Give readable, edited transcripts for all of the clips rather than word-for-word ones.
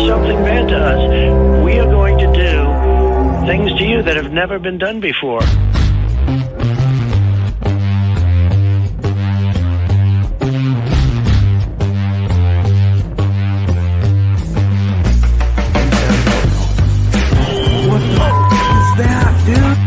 something bad to us, we are going to do things to you that have never been done before. What the is that, dude?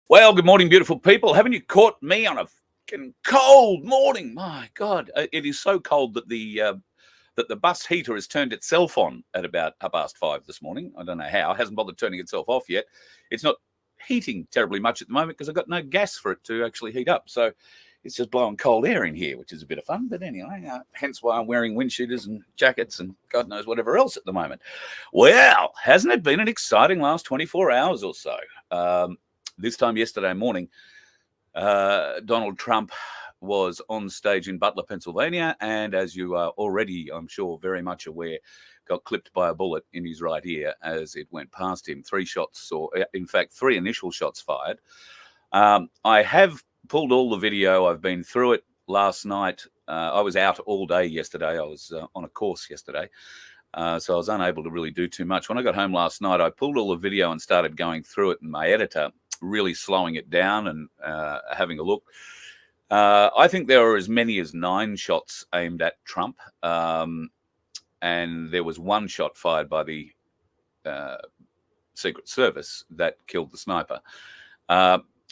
Well, good morning, beautiful people. Haven't you caught me on a fucking cold morning? My God, it is so cold that the bus heater has turned itself on at about 5:30 this morning. I don't know how. It hasn't bothered turning itself off yet. It's not heating terribly much at the moment because I've got no gas for it to actually heat up. So it's just blowing cold air in here, which is a bit of fun. But anyway, hence why I'm wearing wind shooters and jackets and God knows whatever else at the moment. Well, hasn't it been an exciting last 24 hours or so? This time yesterday morning, Donald Trump was on stage in Butler, Pennsylvania, and as you are already, I'm sure, very much aware, got clipped by a bullet in his right ear as it went past him. 3 shots, or in fact, 3 initial shots fired. I have pulled all the video. I've been through it last night. I was out all day yesterday. I was on a course yesterday. So I was unable to really do too much. When I got home last night, I pulled all the video and started going through it, and my editor really slowing it down and having a look. I think there were as many as 9 shots aimed at Trump, and there was 1 shot fired by the Secret Service that killed the sniper.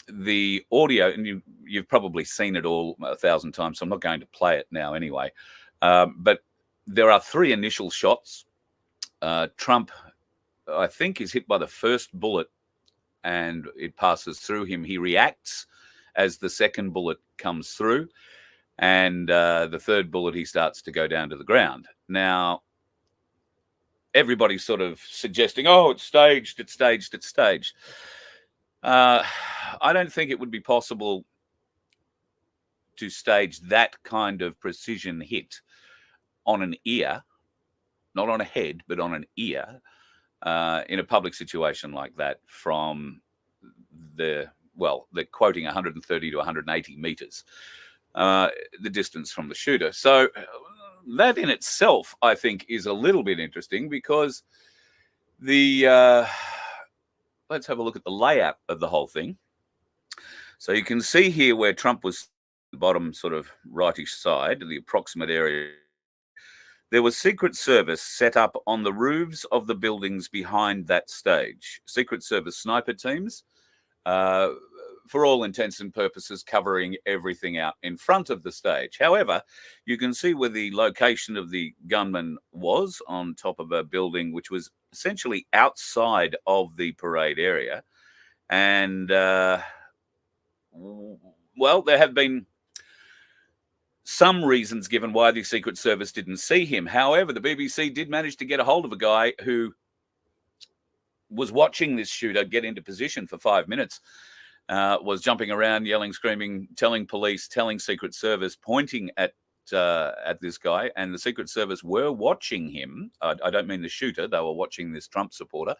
The audio, and you've probably seen it all 1,000 times, so I'm not going to play it now anyway. But there are 3 initial shots. Trump, I think, is hit by the first bullet and it passes through him. He reacts as the second bullet comes through, and the third bullet, he starts to go down to the ground. Now, everybody's sort of suggesting, oh, it's staged, it's staged, it's staged. I don't think it would be possible to stage that kind of precision hit on an ear, not on a head, but on an ear, in a public situation like that from they're quoting 130 to 180 meters, the distance from the shooter. So that in itself, I think, is a little bit interesting because let's have a look at the layout of the whole thing. So you can see here where Trump was the bottom sort of rightish side, the approximate area. There was Secret Service set up on the roofs of the buildings behind that stage. Secret Service sniper teams, for all intents and purposes, covering everything out in front of the stage. However, you can see where the location of the gunman was on top of a building, which was essentially outside of the parade area. And, well, there have been some reasons given why the Secret Service didn't see him. However, the BBC did manage to get a hold of a guy who was watching this shooter get into position for 5 minutes, was jumping around, yelling, screaming, telling police, telling Secret Service, pointing at this guy. And the Secret Service were watching him. I don't mean the shooter. They were watching this Trump supporter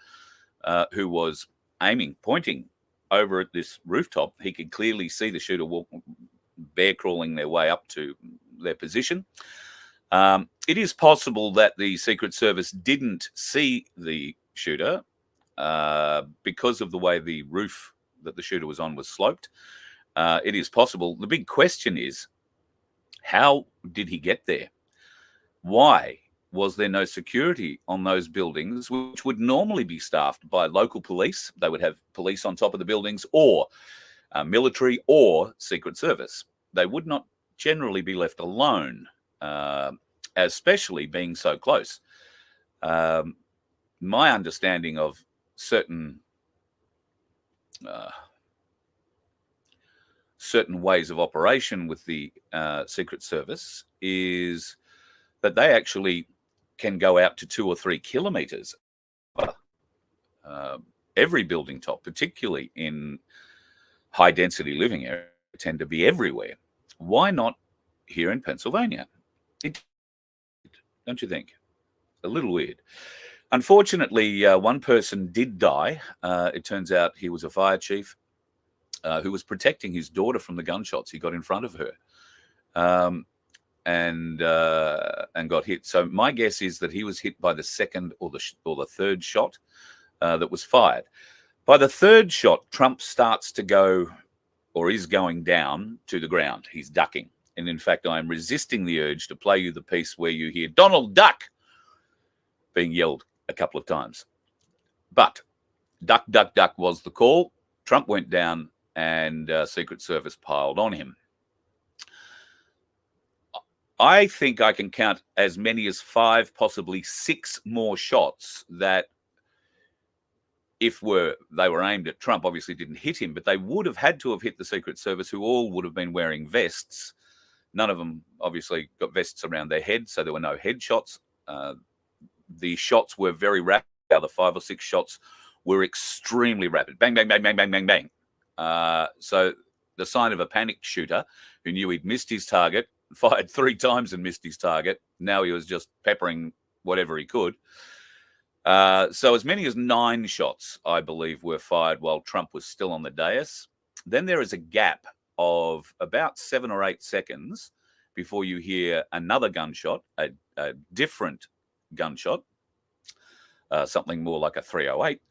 who was aiming, pointing over at this rooftop. He could clearly see the shooter bear crawling their way up to their position. It is possible that the Secret Service didn't see the shooter because of the way the roof that the shooter was on was sloped. It is possible. The big question is, how did he get there? Why was there no security on those buildings, which would normally be staffed by local police? They would have police on top of the buildings, or military or Secret Service. They would not generally be left alone, especially being so close. My understanding of certain ways of operation with the Secret Service is that they actually can go out to 2 or 3 kilometers. Every building top, particularly in high density living areas, tend to be everywhere. Why not here in Pennsylvania? Don't you think? A little weird. Unfortunately, one person did die. It turns out he was a fire chief who was protecting his daughter from the gunshots. He got in front of her and got hit. So my guess is that he was hit by the second or the third shot that was fired. By the third shot, Trump starts to go, or is going down to the ground. He's ducking. And in fact, I am resisting the urge to play you the piece where you hear "Donald, duck" being yelled a couple of times. But duck, duck, duck was the call. Trump went down and Secret Service piled on him. I think I can count as many as 5, possibly 6 more shots that if they were aimed at Trump, obviously didn't hit him, but they would have had to have hit the Secret Service, who all would have been wearing vests. None of them obviously got vests around their head, so there were no head shots. The shots were very rapid. The other 5 or 6 shots were extremely rapid. Bang, bang, bang, bang, bang, bang, bang. So the sign of a panicked shooter who knew he'd missed his target, fired 3 times and missed his target. Now he was just peppering whatever he could. So as many as 9 shots, I believe, were fired while Trump was still on the dais. Then there is a gap of about 7 or 8 seconds before you hear another gunshot, a different gunshot, something more like a 308.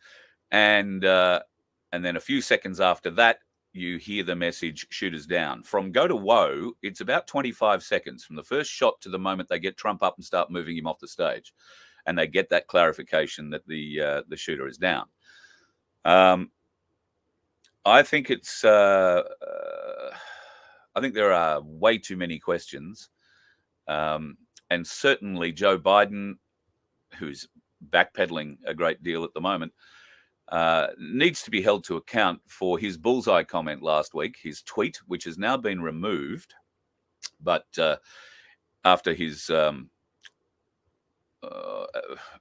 And then a few seconds after that, you hear the message, "Shooters down." From go to woe, it's about 25 seconds from the first shot to the moment they get Trump up and start moving him off the stage. And they get that clarification that the shooter is down. I think it's. I think there are way too many questions, and certainly Joe Biden, who's backpedaling a great deal at the moment, needs to be held to account for his bullseye comment last week, his tweet, which has now been removed, but after his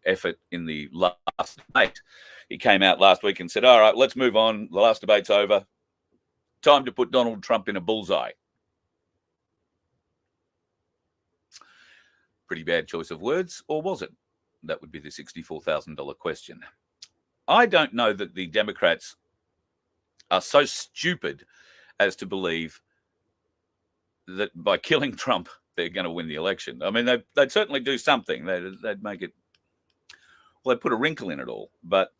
effort in the last debate, he came out last week and said, "All right, let's move on. The last debate's over. Time to put Donald Trump in a bullseye." Pretty bad choice of words, or was it? That would be the $64,000 question. I don't know that the Democrats are so stupid as to believe that by killing Trump, they're going to win the election. I mean, they'd certainly do something. They'd make it, well, they'd put a wrinkle in it all. But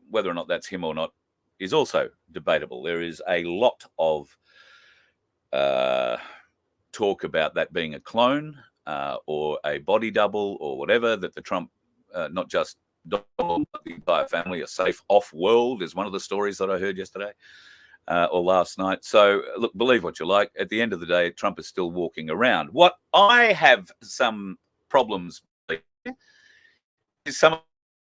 whether or not that's him or not is also debatable. There is a lot of talk about that being a clone or a body double or whatever, that the Trump, not just Donald, but the entire family, are safe off-world is one of the stories that I heard yesterday. Or last night. So, look, believe what you like. At the end of the day, Trump is still walking around. What I have some problems with is some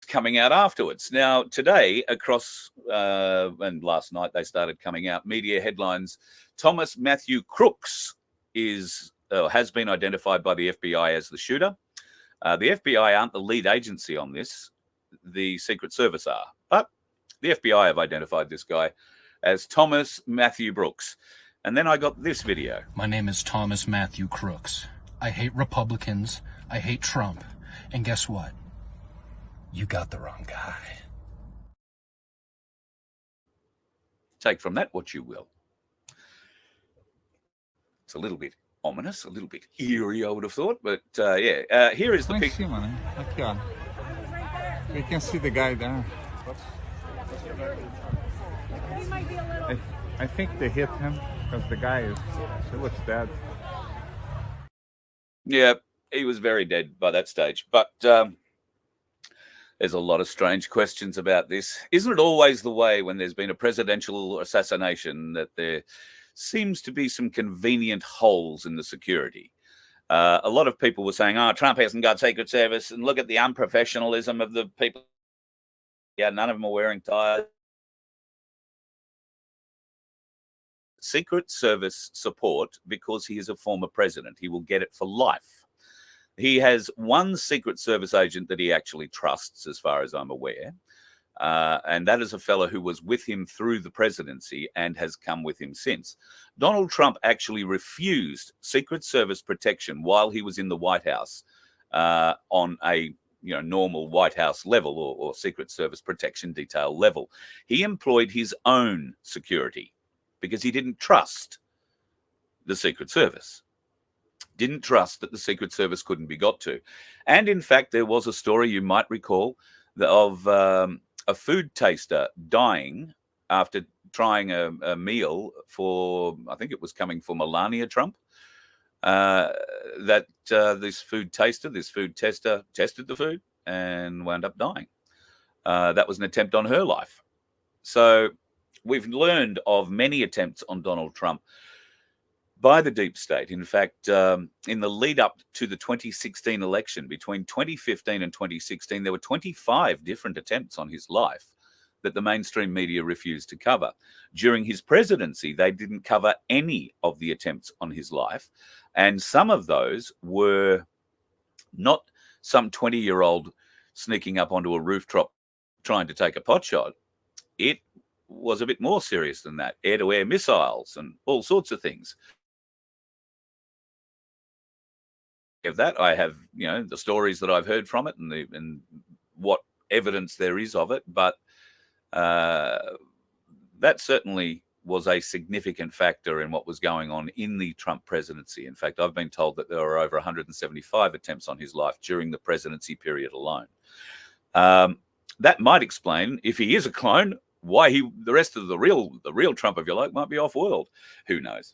coming out afterwards. Now, today, across, and last night they started coming out, media headlines, Thomas Matthew Crooks has been identified by the FBI as the shooter. The FBI aren't the lead agency on this. The Secret Service are. But the FBI have identified this guy as Thomas Matthew Brooks. And then I got this video. My name is Thomas Matthew Crooks. I hate Republicans. I hate Trump. And guess what? You got the wrong guy. Take from that what you will. It's a little bit ominous, a little bit eerie, I would have thought. But here is the picture. You can see the guy there. I think they hit him because the guy he looks dead. Yeah, he was very dead by that stage. But there's a lot of strange questions about this. Isn't it always the way when there's been a presidential assassination that there seems to be some convenient holes in the security? A lot of people were saying, Trump hasn't got Secret Service, and look at the unprofessionalism of the people. Yeah, none of them are wearing ties. Secret Service support because he is a former president. He will get it for life. He has one Secret Service agent that he actually trusts, as far as I'm aware. And that is a fellow who was with him through the presidency and has come with him since. Donald Trump actually refused Secret Service protection while he was in the White House on a normal White House level or Secret Service protection detail level. He employed his own security because he didn't trust the Secret Service. Didn't trust that the Secret Service couldn't be got to. And in fact, there was a story you might recall of a food taster dying after trying a meal for, I think it was coming for Melania Trump, that this food tester tested the food and wound up dying. That was an attempt on her life. So we've learned of many attempts on Donald Trump by the deep state. In fact, in the lead up to the 2016 election, between 2015 and 2016, there were 25 different attempts on his life that the mainstream media refused to cover. During his presidency, they didn't cover any of the attempts on his life. And some of those were not some 20-year-old sneaking up onto a rooftop trying to take a pot shot. It was a bit more serious than that. Air-to-air missiles and all sorts of things. Of that, I have, the stories that I've heard from it and what evidence there is of it. But that certainly was a significant factor in what was going on in the Trump presidency. In fact, I've been told that there were over 175 attempts on his life during the presidency period alone. That might explain, if he is a clone, why the rest of the real Trump, if you like, might be off-world. Who knows?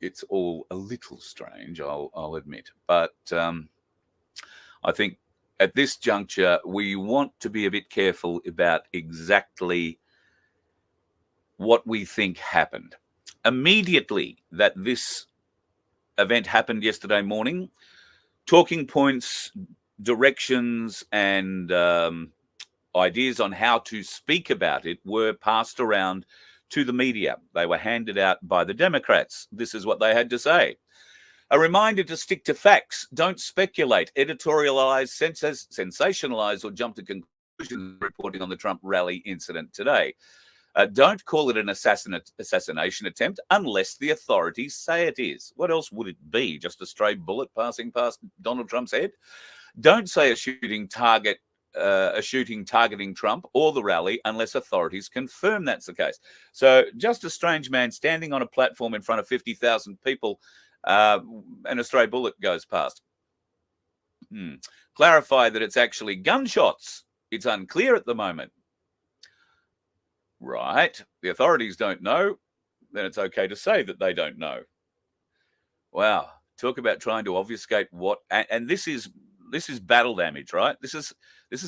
It's all a little strange, I'll admit. But I think at this juncture, we want to be a bit careful about exactly what we think happened. Immediately that this event happened yesterday morning, talking points, directions, and ideas on how to speak about it were passed around to the media. They were handed out by the Democrats. This is what they had to say. A reminder to stick to facts. Don't speculate, editorialize, sensationalize, or jump to conclusions reporting on the Trump rally incident today. Don't call it an assassination attempt unless the authorities say it is. What else would it be? Just a stray bullet passing past Donald Trump's head? Don't say a shooting targeting Trump or the rally unless authorities confirm that's the case. So just a strange man standing on a platform in front of 50,000 people and a stray bullet goes past. Clarify that it's actually gunshots. It's unclear at the moment. Right. The authorities don't know. Then it's okay to say that they don't know. Wow. Talk about trying to obfuscate what, and this is battle damage, right? This is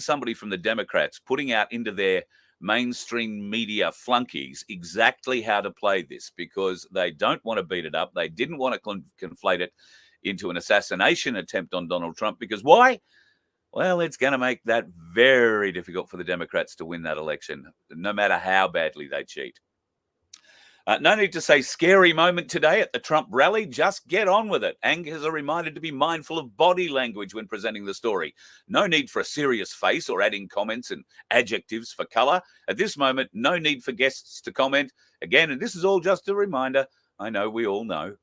somebody from the Democrats putting out into their mainstream media flunkies exactly how to play this, because they don't want to beat it up. They didn't want to conflate it into an assassination attempt on Donald Trump, because why? Well, it's going to make that very difficult for the Democrats to win that election, no matter how badly they cheat. No need to say scary moment today at the Trump rally. Just get on with it. Anchors are reminded to be mindful of body language when presenting the story. No need for a serious face or adding comments and adjectives for color. At this moment, no need for guests to comment. Again, and this is all just a reminder. I know we all know.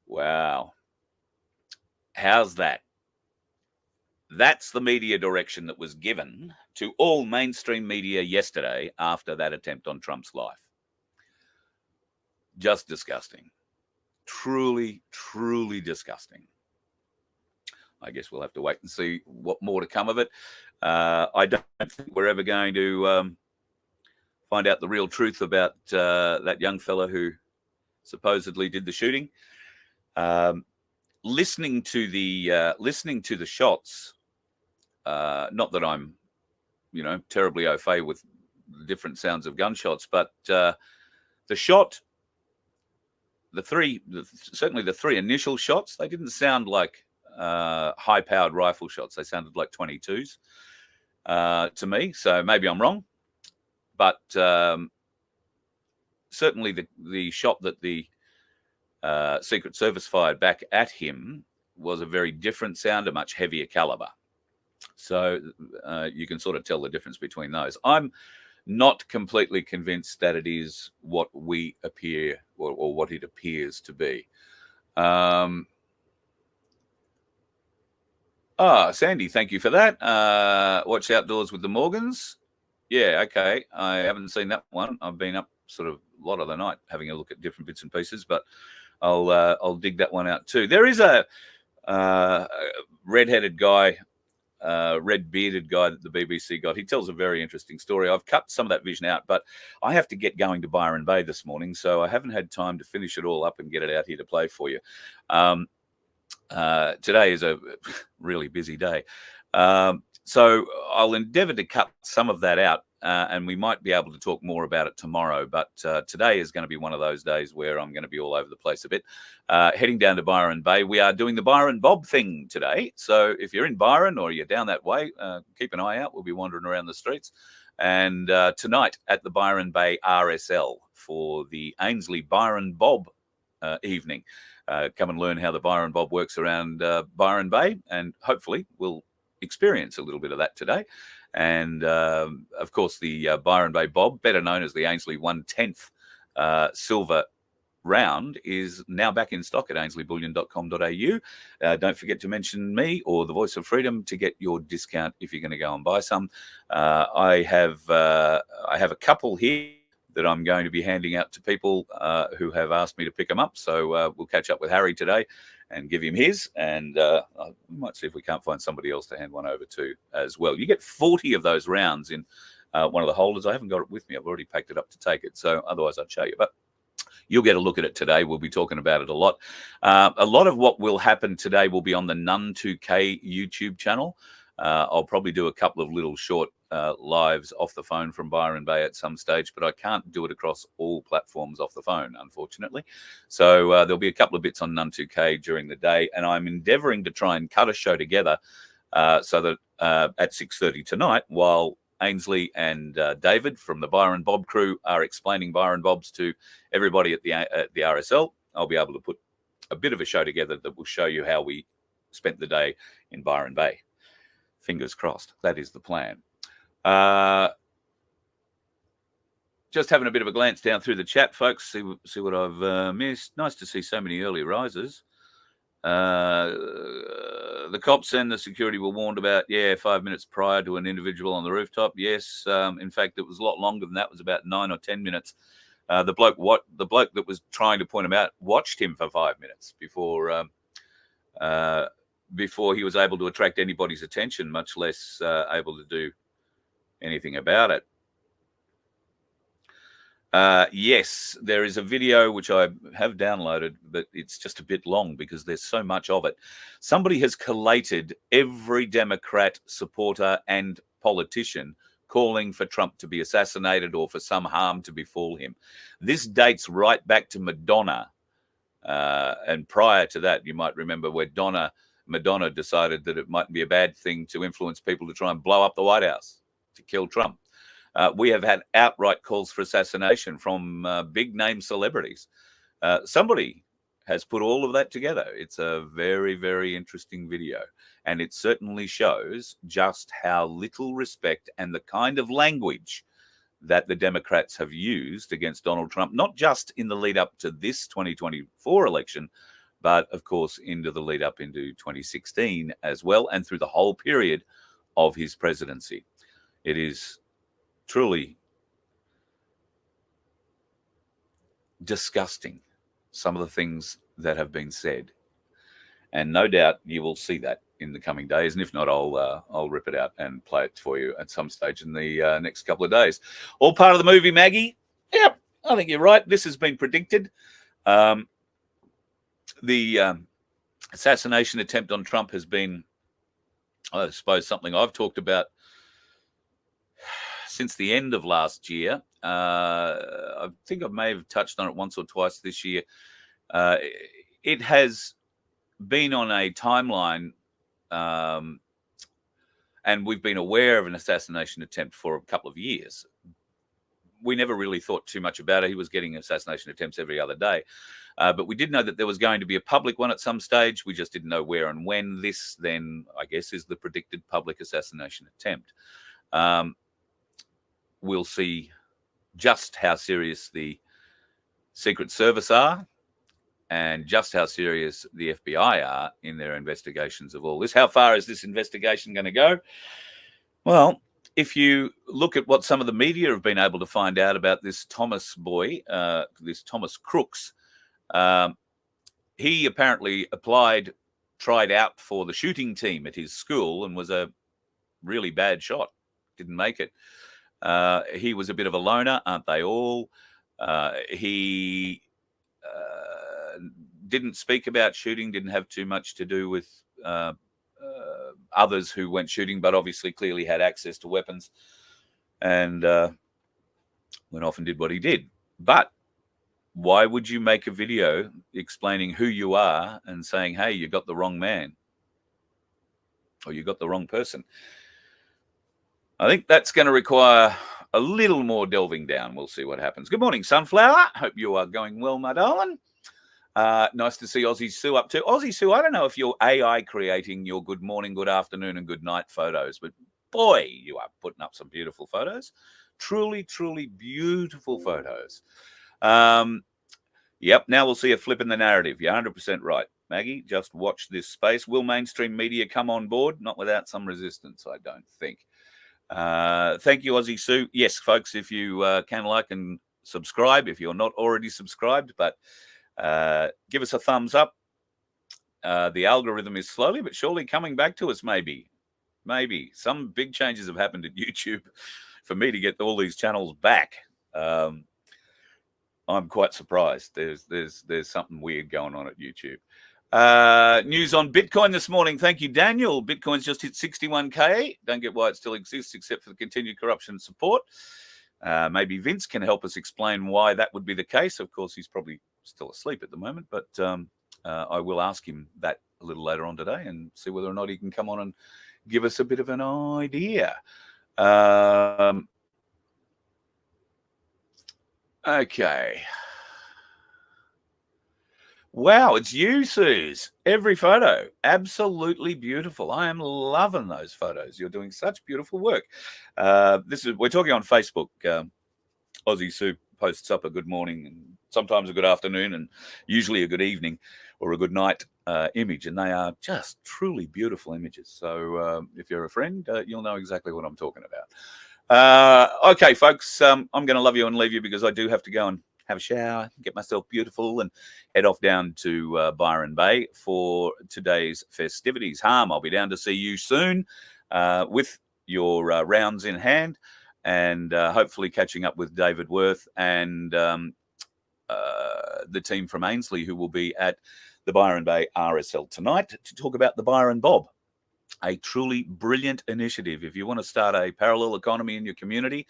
Wow. How's that? That's the media direction that was given to all mainstream media yesterday after that attempt on Trump's life. Just disgusting. Truly, truly disgusting. I guess we'll have to wait and see what more to come of it. I don't think we're ever going to find out the real truth about that young fella who supposedly did the shooting. Listening to the shots, not that I'm, terribly au fait with the different sounds of gunshots, but the shot, certainly the three initial shots, they didn't sound like high-powered rifle shots. They sounded like 22s to me. So maybe I'm wrong, but certainly the shot that the Secret Service fired back at him was a very different sound, a much heavier caliber. So you can sort of tell the difference between those. I'm not completely convinced that it is what we appear or what it appears to be. Sandy, thank you for that. Watch Outdoors with the Morgans. Yeah, okay. I haven't seen that one. I've been up sort of a lot of the night having a look at different bits and pieces, but I'll dig that one out too. There is a red-headed guy, red-bearded guy that the BBC got. He tells a very interesting story. I've cut some of that vision out, but I have to get going to Byron Bay this morning, so I haven't had time to finish it all up and get it out here to play for you. Today is a really busy day. So I'll endeavour to cut some of that out, and we might be able to talk more about it tomorrow. But today is going to be one of those days where I'm going to be all over the place a bit. Heading down to Byron Bay, we are doing the Byron Bob thing today. So if you're in Byron or you're down that way, keep an eye out. We'll be wandering around the streets. And tonight at the Byron Bay RSL for the Ainsley Byron Bob evening. Come and learn how the Byron Bob works around Byron Bay, and hopefully we'll experience a little bit of that today. And of course, the Byron Bay Bob, better known as the Ainsley 1/10 silver round, is now back in stock at ainsleyBullion.com.au. Don't forget to mention me or the Voice of Freedom to get your discount if you're going to go and buy some. I have a couple here that I'm going to be handing out to people who have asked me to pick them up. So we'll catch up with Harry today and give him his. And we might see if we can't find somebody else to hand one over to as well. You get 40 of those rounds in one of the holders. I haven't got it with me. I've already packed it up to take it. So otherwise I'd show you. But you'll get a look at it today. We'll be talking about it a lot. A lot of what will happen today will be on the Nun2K YouTube channel. I'll probably do a couple of little short lives off the phone from Byron Bay at some stage, but I can't do it across all platforms off the phone, unfortunately. So there'll be a couple of bits on Nun2K during the day, and I'm endeavouring to try and cut a show together so that at 6:30 tonight, while Ainsley and David from the Byron Bob crew are explaining Byron Bobs to everybody at the RSL, I'll be able to put a bit of a show together that will show you how we spent the day in Byron Bay. Fingers crossed. That is the plan. Just having a bit of a glance down through the chat, folks. See what I've missed. Nice to see so many early risers. The cops and the security were warned about 5 minutes prior to an individual on the rooftop. Yes, in fact, it was a lot longer than that. It was about 9 or 10 minutes. The bloke that was trying to point him out watched him for 5 minutes before he was able to attract anybody's attention, much less able to do anything about it. Yes, there is a video which I have downloaded, but it's just a bit long because there's so much of it. Somebody has collated every Democrat supporter and politician calling for Trump to be assassinated or for some harm to befall him. This dates right back to Madonna. And prior to that, you might remember where Madonna decided that it mightn't be a bad thing to influence people to try and blow up the White House to kill Trump. We have had outright calls for assassination from big-name celebrities. Somebody has put all of that together. It's a very, very interesting video, and it certainly shows just how little respect and the kind of language that the Democrats have used against Donald Trump, not just in the lead up to this 2024 election, but of course into the lead up into 2016 as well, and through the whole period of his presidency. It is truly disgusting, some of the things that have been said. And no doubt you will see that in the coming days. And if not, I'll rip it out and play it for you at some stage in the next couple of days. All part of the movie, Maggie? Yep, I think you're right. This has been predicted. The assassination attempt on Trump has been, I suppose, something I've talked about since the end of last year. I think I may have touched on it once or twice this year. It has been on a timeline, and we've been aware of an assassination attempt for a couple of years. We never really thought too much about it. He was getting assassination attempts every other day. But we did know that there was going to be a public one at some stage. We just didn't know where and when. This then, I guess, is the predicted public assassination attempt. We'll see just how serious the Secret Service are and just how serious the FBI are in their investigations of all this. How far is this investigation going to go? Well, if you look at what some of the media have been able to find out about this Thomas boy, this Thomas Crooks, he apparently tried out for the shooting team at his school and was a really bad shot. Didn't make it. He was a bit of a loner, aren't they all? He didn't speak about shooting, didn't have too much to do with others who went shooting, but obviously clearly had access to weapons and went off and did what he did. But why would you make a video explaining who you are and saying, hey, you got the wrong man or you got the wrong person? I think that's going to require a little more delving down. We'll see what happens. Good morning, Sunflower. Hope you are going well, my darling. Nice to see Aussie Sue up too. Aussie Sue, I don't know if you're AI creating your good morning, good afternoon, and good night photos, but boy, you are putting up some beautiful photos. Truly, truly beautiful photos. Yep, now we'll see a flip in the narrative. You're 100% right, Maggie. Just watch this space. Will mainstream media come on board? Not without some resistance, I don't think. Thank you, Aussie Sue. Yes, folks, if you can like and subscribe, if you're not already subscribed, but give us a thumbs up. The algorithm is slowly but surely coming back to us, maybe. Some big changes have happened at YouTube for me to get all these channels back. I'm quite surprised. There's something weird going on at YouTube. News on Bitcoin this morning. Thank you, Daniel. Bitcoin's just hit 61K. Don't get why it still exists except for the continued corruption and support. Maybe Vince can help us explain why that would be the case. Of course, he's probably still asleep at the moment, but I will ask him that a little later on today and see whether or not he can come on and give us a bit of an idea. Okay. Wow, it's you, Suze. Every photo, absolutely beautiful. I am loving those photos. You're doing such beautiful work. We're talking on Facebook. Aussie Sue posts up a good morning and sometimes a good afternoon and usually a good evening or a good night image, and they are just truly beautiful images. So if you're a friend, you'll know exactly what I'm talking about. Okay, folks, I'm going to love you and leave you because I do have to go and have a shower, get myself beautiful, and head off down to Byron Bay for today's festivities. Harm, I'll be down to see you soon with your rounds in hand, and hopefully catching up with David Worth and the team from Ainsley, who will be at the Byron Bay RSL tonight to talk about the Byron Bob. A truly brilliant initiative. If you want to start a parallel economy in your community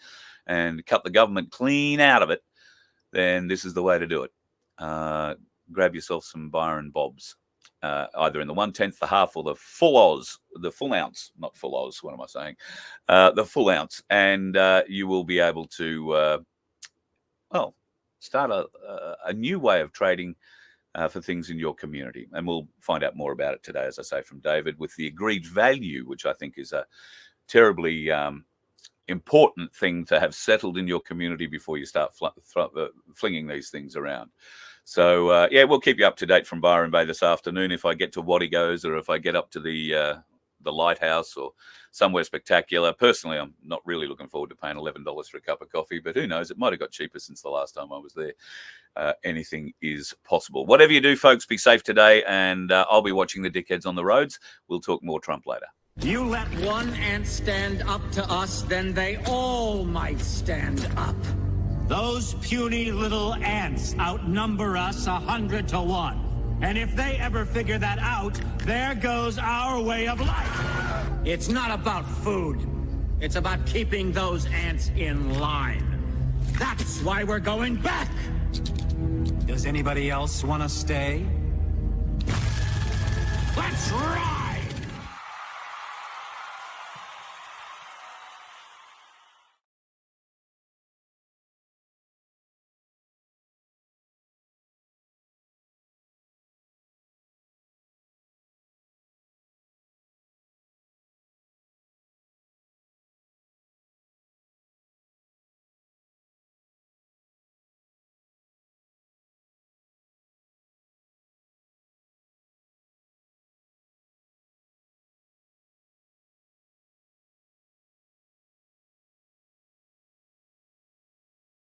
and cut the government clean out of it, then this is the way to do it. Grab yourself some Byron Bobs, either in the 1/10, the half, or the full Oz, the full ounce, not full Oz, what am I saying? The full ounce, and you will be able to, start a new way of trading for things in your community. And we'll find out more about it today, as I say, from David, with the agreed value, which I think is a terribly important thing to have settled in your community before you start flinging these things around. So, we'll keep you up to date from Byron Bay this afternoon if I get to Waddigos or if I get up to the lighthouse or somewhere spectacular. Personally, I'm not really looking forward to paying $11 for a cup of coffee, but who knows? It might have got cheaper since the last time I was there. Anything is possible. Whatever you do, folks, be safe today, and I'll be watching the dickheads on the roads. We'll talk more Trump later. You let one ant stand up to us, then they all might stand up. Those puny little ants outnumber us 100 to 1. And if they ever figure that out, there goes our way of life. It's not about food. It's about keeping those ants in line. That's why we're going back. Does anybody else want to stay? Let's rock!